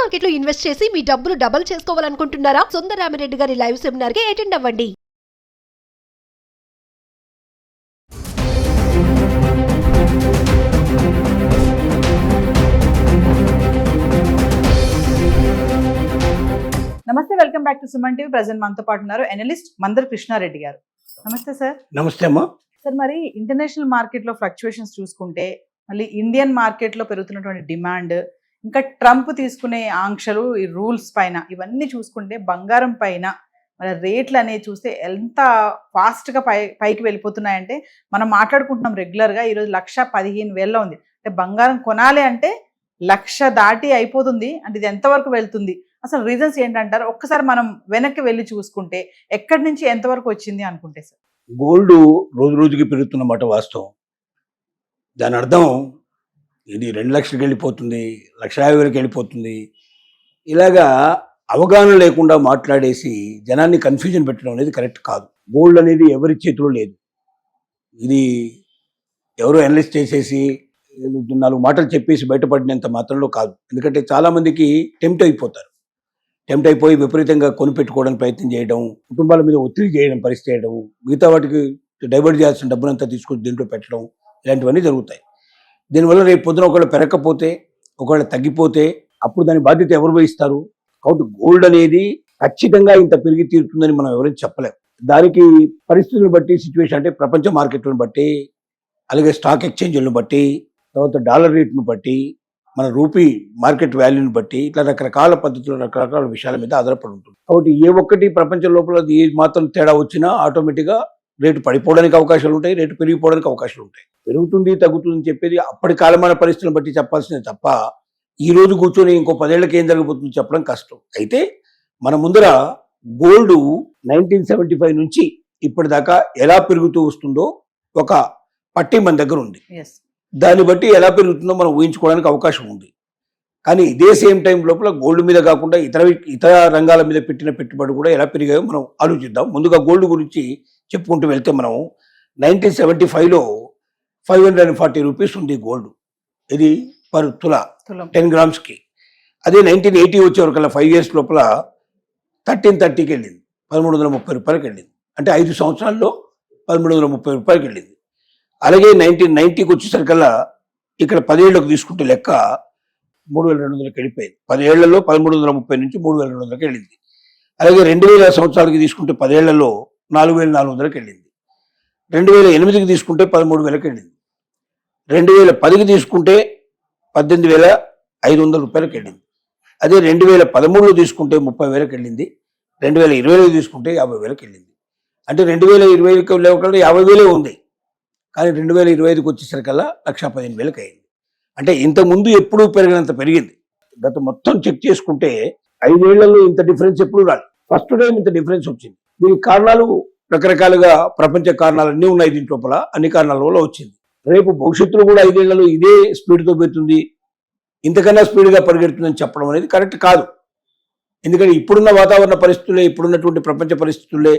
Market లో invest చేసి మీ డబ్బులు డబుల్ చేసుకోవాలనుకుంటున్నారా? సుందరరామిరెడ్డి గారి లైవ్ సెమినార్ కి అటెండ్ అవ్వండి. నమస్తే, welcome back to Suman TV. Present మనతో పాటు ఉన్నారు ఎనలిస్ట్ మందర్ కృష్ణారెడ్డి గారు. నమస్తే సార్. నమస్తే అమ్మా. సార్, మరి ఇంటర్నేషనల్ మార్కెట్ లో ఫ్లక్చువేషన్స్ చూసుకుంటే, మళ్ళీ ఇండియన్ మార్కెట్ లో పెరుగుతున్నటువంటి డిమాండ్, ఇంకా ట్రంప్ తీసుకునే ఆంక్షలు, ఈ రూల్స్ పైన ఇవన్నీ చూసుకుంటే బంగారం పైన మరి రేట్లు అనేవి చూస్తే ఎంత ఫాస్ట్ గా పైకి వెళ్ళిపోతున్నాయంటే, మనం మాట్లాడుకుంటున్నాం రెగ్యులర్ గా. ఈరోజు 1,15,000 ఉంది. అంటే బంగారం కొనాలి అంటే 1,00,000 దాటి అయిపోతుంది. అంటే ఇది ఎంతవరకు వెళ్తుంది, అసలు రీజన్స్ ఏంటంటారు? ఒక్కసారి మనం వెనక్కి వెళ్ళి చూసుకుంటే ఎక్కడి నుంచి ఎంతవరకు వచ్చింది అనుకుంటే సార్? గోల్డ్ రోజు రోజుకి పెరుగుతున్నమాట వాస్తవం. దాని అర్థం ఇది 2 లక్షలకి వెళ్ళిపోతుంది, 1,50,000కి వెళ్ళిపోతుంది. ఇలాగా అవగాహన లేకుండా మాట్లాడేసి జనాన్ని కన్ఫ్యూజన్ పెట్టడం అనేది కరెక్ట్ కాదు. గోల్డ్ అనేది ఎవరి చేతిలో లేదు. ఇది ఎవరో అనలైజ్ చేసేసి 4 మాటలు చెప్పేసి బయటపడినంత మాత్రంలో కాదు. ఎందుకంటే చాలామందికి టెంప్ట్ అయిపోయి విపరీతంగా కొనిపెట్టుకోవడానికి ప్రయత్నం చేయడం, కుటుంబాల మీద ఒత్తిడి చేయడం, పరిస్థితి చేయడం, మిగతా వాటికి డైవర్ట్ చేయాల్సిన డబ్బునంతా తీసుకొని దీంట్లో పెట్టడం, ఇలాంటివన్నీ జరుగుతాయి. దీనివల్ల రేపు పొద్దున ఒకవేళ పెరగకపోతే, ఒకవేళ తగ్గిపోతే అప్పుడు దాని బాధ్యత ఎవరు వహిస్తారు? కాబట్టి గోల్డ్ అనేది ఖచ్చితంగా ఇంత పెరిగి తీరుతుందని మనం ఎవరైనా చెప్పలేం. దానికి పరిస్థితులను బట్టి, సిచ్యువేషన్ అంటే ప్రపంచ మార్కెట్లను బట్టి, అలాగే స్టాక్ ఎక్స్చేంజ్లను బట్టి, తర్వాత డాలర్ రేట్ను బట్టి, మన రూపీ మార్కెట్ వాల్యూని బట్టి, ఇట్లా రకరకాల పద్ధతులు, రకరకాల విషయాల మీద ఆధారపడి ఉంటుంది. కాబట్టి ఏ ఒక్కటి ప్రపంచం లోపల ఏ మాత్రం తేడా వచ్చినా ఆటోమేటిక్గా రేటు పడిపోవడానికి అవకాశాలు ఉంటాయి, రేటు పెరిగిపోవడానికి అవకాశాలు ఉంటాయి. పెరుగుతుంది తగ్గుతుంది అని చెప్పేది అప్పటి కాలమైన పరిస్థితులను బట్టి చెప్పాల్సిందే తప్ప, ఈ రోజు కూర్చొని ఇంకో 10 ఏళ్ళకి ఏం జరగబోతుందో చెప్పడం కష్టం. అయితే మన ముందర గోల్డ్ 1975 నుంచి ఇప్పటిదాకా ఎలా పెరుగుతూ వస్తుందో ఒక పట్టీ మన దగ్గర ఉంది. దాన్ని బట్టి ఎలా పెరుగుతుందో మనం ఊహించుకోవడానికి అవకాశం ఉంది. కానీ ఇదే సేమ్ టైం లోపల గోల్డ్ మీద కాకుండా ఇతర రంగాల మీద పెట్టిన పెట్టుబడి కూడా ఎలా పెరిగాయో మనం ఆలోచిద్దాం. ముందుగా గోల్డ్ గురించి చెప్పుకుంటూ వెళ్తే, మనం 1975లో 540 రూపీస్ ఉంది గోల్డ్. ఇది పర్ తులా 10 గ్రామ్స్కి. అదే 1980 వచ్చే వరకల్లా 5 years లోపల 1330కి వెళ్ళింది, 1,330 రూపాయలకి వెళ్ళింది. అంటే 5 సంవత్సరాల్లో 1,330 రూపాయలకి వెళ్ళింది. అలాగే 1990కి వచ్చేసరికల్లా ఇక్కడ 10 ఏళ్లకు తీసుకుంటే లెక్క 3,200కి వెళ్ళిపోయింది. 10 ఏళ్లలో 1,330 నుంచి 3,200కి వెళ్ళింది. అలాగే 2000 సంవత్సరాలకి తీసుకుంటే 10 ఏళ్లలో 4,400కి వెళ్ళింది. 2008కి తీసుకుంటే 13,000కి వెళ్ళింది. 2010కి తీసుకుంటే 18,500 రూపాయలకి వెళ్ళింది. అదే 2013లో తీసుకుంటే 30,000కి వెళ్ళింది. 2020లో తీసుకుంటే 50,000కి వెళ్ళింది. అంటే 2020కి వెళ్ళే 50,000 ఉంది. కానీ 2025కి వచ్చేసరికల్లా 1,15,000కి అయింది. అంటే ఇంతకుముందు ఎప్పుడూ పెరిగినంత పెరిగింది. గత మొత్తం చెక్ చేసుకుంటే 5 ఏళ్లలో ఇంత డిఫరెన్స్ ఎప్పుడు రాదు. ఫస్ట్ టైం ఇంత డిఫరెన్స్ వచ్చింది. దీనికి కారణాలు రకరకాలుగా, ప్రపంచ కారణాలు అన్నీ ఉన్నాయి దీంట్ లోపల. అన్ని కారణాల వల్ల వచ్చింది. రేపు భవిష్యత్తులో కూడా 5 ఏళ్లలో ఇదే స్పీడ్తో పెడుతుంది, ఇంతకన్నా స్పీడ్గా పరిగెడుతుందని చెప్పడం అనేది కరెక్ట్ కాదు. ఎందుకంటే ఇప్పుడున్న వాతావరణ పరిస్థితులే, ఇప్పుడున్నటువంటి ప్రపంచ పరిస్థితులే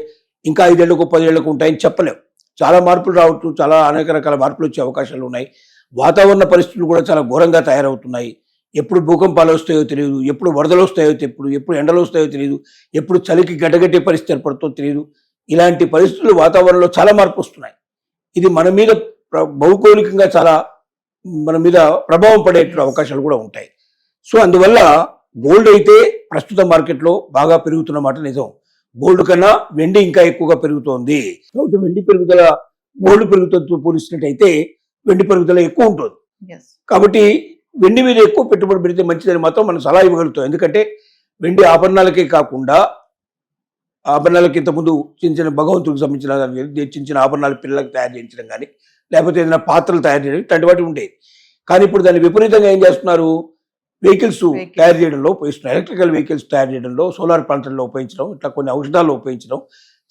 ఇంకా 5 ఏళ్లకు 10 ఏళ్లకు ఉంటాయని చెప్పలేం. చాలా మార్పులు రావచ్చు, చాలా అనేక రకాల మార్పులు వచ్చే అవకాశాలు ఉన్నాయి. వాతావరణ పరిస్థితులు కూడా చాలా ఘోరంగా తయారవుతున్నాయి. ఎప్పుడు భూకంపాలు వస్తాయో తెలియదు, ఎప్పుడు వరదలు వస్తాయో తెలియదు, ఎప్పుడు ఎండలు వస్తాయో తెలియదు, ఎప్పుడు చలికి గడ్డగట్టే పరిస్థితి ఏర్పడుతుందో తెలియదు. ఇలాంటి పరిస్థితులు వాతావరణంలో చాలా మార్పు వస్తున్నాయి. ఇది మన మీద భౌగోళికంగా చాలా మన మీద ప్రభావం పడే అవకాశాలు కూడా ఉంటాయి. సో అందువల్ల గోల్డ్ అయితే ప్రస్తుత మార్కెట్లో బాగా పెరుగుతున్నమాట నిజం. గోల్డ్ కన్నా వెండి ఇంకా ఎక్కువగా పెరుగుతోంది. కాబట్టి వెండి పెరుగుదల గోల్డ్ పెరుగుదలతో పోలిసినట్టయితే వెండి పెరుగుదల ఎక్కువ ఉంటుంది. కాబట్టి వెండి మీద ఎక్కువ పెట్టుబడి పెడితే మంచిదని మాత్రం మనం సలహా ఇవ్వగలుగుతాం. ఎందుకంటే వెండి ఆభరణాలకే కాకుండా, ఆభరణాలకి ఇంతకుముందు చిన్న చిన్న భగవంతుడికి సంబంధించిన చిన్న చిన్న ఆభరణాలు పిల్లలకు తయారు చేయించడం కానీ, లేకపోతే ఏదైనా పాత్రలు తయారు చేయడం, ఇట్లాంటి వాటి ఉండేది. కానీ ఇప్పుడు దాన్ని విపరీతంగా ఏం చేస్తున్నారు, వెహికల్స్ తయారు చేయడంలో ఉపయోగిస్తున్నారు. ఎలక్ట్రికల్ వెహికల్స్ తయారు చేయడంలో, సోలార్ ప్లాంట్లలో ఉపయోగించడం, ఇట్లా కొన్ని ఔషధాల్లో ఉపయోగించడం,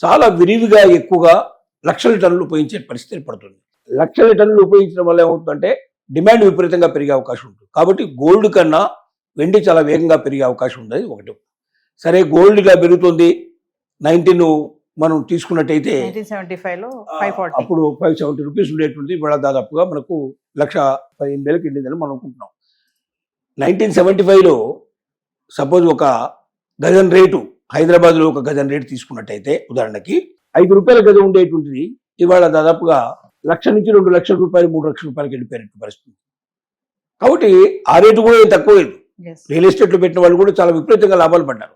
చాలా విరివిగా ఎక్కువగా లక్షల టన్నులు ఉపయోగించే పరిస్థితి ఏర్పడుతుంది. లక్షల టన్నులు ఉపయోగించడం వల్ల ఏమవుతుందంటే డిమాండ్ విపరీతంగా పెరిగే అవకాశం ఉంటుంది. కాబట్టి గోల్డ్ కన్నా వెండి చాలా వేగంగా పెరిగే అవకాశం ఉంది. ఒకటి. సరే, గోల్డ్ ఇలా పెరుగుతుంది. 19 మనం తీసుకున్నట్టయితే 1975లో అప్పుడు 570 రూపీస్ ఉండేటువంటి, ఇవాళ దాదాపుగా మనకు 1,15,000కి వెళ్ళిందని మనం అనుకుంటున్నాం. 1975లో సపోజ్ ఒక గజం రేటు హైదరాబాద్లో ఒక గజం రేటు తీసుకున్నట్టయితే ఉదాహరణకి 5 రూపాయల గజం ఉండేటువంటిది ఇవాళ దాదాపుగా 1,00,000 నుంచి 2,00,000 రూపాయలు 3,00,000 రూపాయలకి వెళ్ళిపోయినట్టు పరిస్థితి. కాబట్టి ఆ రేటు కూడా ఏం తక్కువ లేదు. Yes. రియల్ ఎస్టేట్లో పెట్టిన వాళ్ళు కూడా చాలా విపరీతంగా లాభాలు పడ్డారు.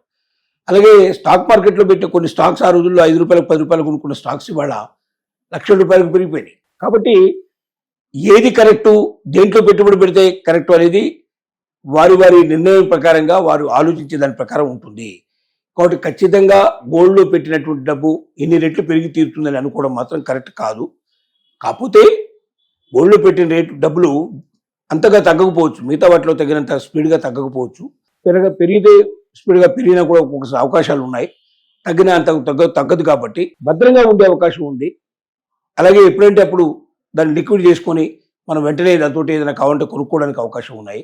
అలాగే స్టాక్ మార్కెట్లో పెట్టిన కొన్ని స్టాక్స్ ఆ రోజుల్లో 5 రూపాయలకు 10 రూపాయలు కొనుక్కున్న స్టాక్స్ ఇవాళ 1,00,000 రూపాయలకు పెరిగిపోయినాయి. కాబట్టి ఏది కరెక్టు, దేంట్లో పెట్టుబడి పెడితే కరెక్టు అనేది వారి వారి నిర్ణయం ప్రకారంగా వారు ఆలోచించే దాని ప్రకారం ఉంటుంది. కాబట్టి ఖచ్చితంగా గోల్డ్లో పెట్టినటువంటి డబ్బు ఎన్ని రెట్లు పెరిగి తీరుతుందని అనుకోవడం మాత్రం కరెక్ట్ కాదు. కాకపోతే గోల్డ్లో పెట్టిన రేటు డబ్బులు అంతగా తగ్గకపోవచ్చు, మిగతా వాటిలో తగినంత స్పీడ్గా తగ్గకపోవచ్చు. పెరిగితే స్పీడ్గా పెరిగినా కూడా ఒక్కొక్క అవకాశాలు ఉన్నాయి. తగ్గిన అంత తగ్గదు కాబట్టి భద్రంగా ఉండే అవకాశం ఉంది. అలాగే ఎప్పుడంటే అప్పుడు దాన్ని లిక్విడ్ చేసుకొని మనం వెంటనే దాంతో ఏదైనా కావాలంటే కొనుక్కోవడానికి అవకాశం ఉన్నాయి.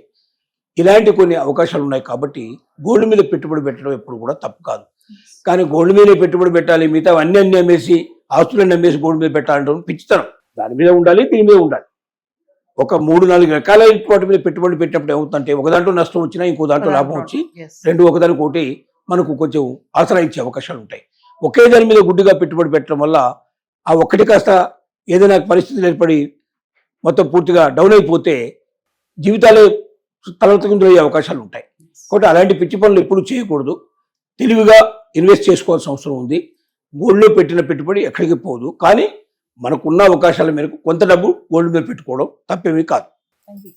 ఇలాంటి కొన్ని అవకాశాలు ఉన్నాయి కాబట్టి గోల్డ్ మీద పెట్టుబడి పెట్టడం ఎప్పుడు కూడా తప్పు కాదు. కానీ గోల్డ్ మీదే పెట్టుబడి పెట్టాలి, మిగతా అన్ని అమ్మేసి ఆస్తులన్నీ అమ్మేసి గోల్డ్ మీద పెట్టాలంటే పిచ్చితనం. దాని మీద ఉండాలి, దీని మీద ఉండాలి. ఒక 3-4 రకాల వాటి మీద పెట్టుబడి పెట్టినప్పుడు ఏమవుతుందంటే ఒక దాంట్లో నష్టం వచ్చినా ఇంకో దాంట్లో లాభం వచ్చి Yes. రెండు ఒకదానికి ఒకటి మనకు కొంచెం ఆసరా ఇచ్చే అవకాశాలు ఉంటాయి. ఒకే దాని మీద గుడ్డిగా పెట్టుబడి పెట్టడం వల్ల ఆ ఒక్కటి కాస్త ఏదైనా పరిస్థితులు ఏర్పడి మొత్తం పూర్తిగా డౌన్ అయిపోతే జీవితాలే తలకిందులయ్యే అవకాశాలు ఉంటాయి. కాబట్టి అలాంటి పిచ్చి పనులు ఎప్పుడు చేయకూడదు. తెలివిగా ఇన్వెస్ట్ చేసుకోవాల్సిన అవసరం ఉంది. గోల్డ్లో పెట్టిన పెట్టుబడి ఎక్కడికి పోదు. కానీ మనకున్న అవకాశాల మేరకు కొంత డబ్బు గోల్డ్ మీద పెట్టుకోవడం తప్పేమీ కాదు. Thank you.